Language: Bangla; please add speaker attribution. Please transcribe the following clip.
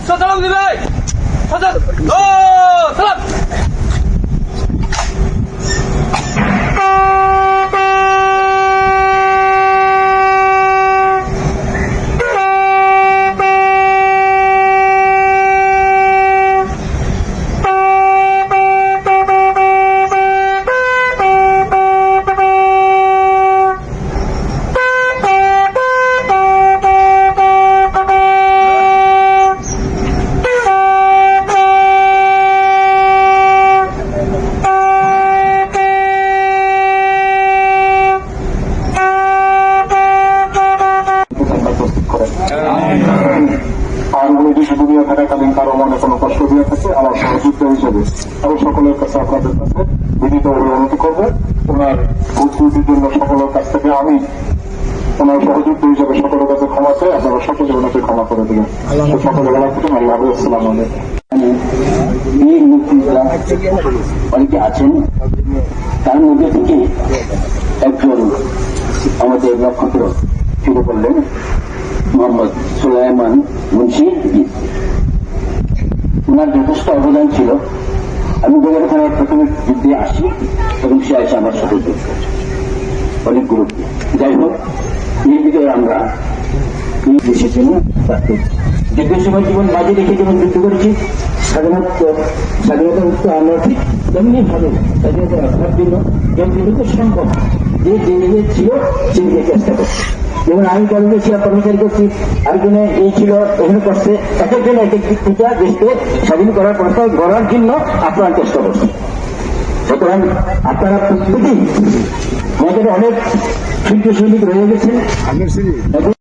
Speaker 1: সালাম দিবে সালাম ও সালাম
Speaker 2: আর উনি যদি দুনিয়া থাকাকালীন কারো মনে কোনো কষ্ট দিয়ে থাকে আমার সহযোগিতা হিসেবে আমি সকলের কাছে আপনাদের কাছে বিনীত অনুরোধ করবো ওনার ভুল জন্য সকলের কাছ থেকে আমি ওনার সহযোগিতা হিসেবে সকলের কাছে ক্ষমা চাই আপনারা সকলে ওনাকে ক্ষমা করে দেবেন সকলে বেলা থেকে আল্লাহ আসসালাম
Speaker 3: অনেকে আছেন তার মধ্যে থেকে একজন আমাদের নক্ষত্র শুরু করলেন মোহাম্মদ সুলাইমান মুন্সি। ওনার যথেষ্ট অবদান ছিল। আমি ওখানে প্রথমে যুদ্ধে আসি এবং সে আছে আমার সাথে অনেক গুরুত্ব। যাই হোক এই ভিতরে আমরা দেশের জন্য যুদ্ধের সময় জীবন বাজে রেখে যেমন যুদ্ধ করেছি স্বাধীনতা মুক্ত আমরা ঠিক তেমনি ভাবে স্বাধীনতা রক্ষার জন্য যতটুকু সম্ভব যে দিকে ছিল সেদিকে চেষ্টা করছি। যেমন আমি কলেজে ছিলাম কর্মচারী করছি, আরেকজনে এই ছিল এখানে করছে, এক একজন এক এক দিক থেকে দেশকে স্বাধীন করার প্রস্তাব করার জন্য আপনারা চেষ্টা করছেন। সুতরাং আপনারা প্রত্যেকেই আমাদের অনেক শিল্প সৈনিক রয়ে গেছেন।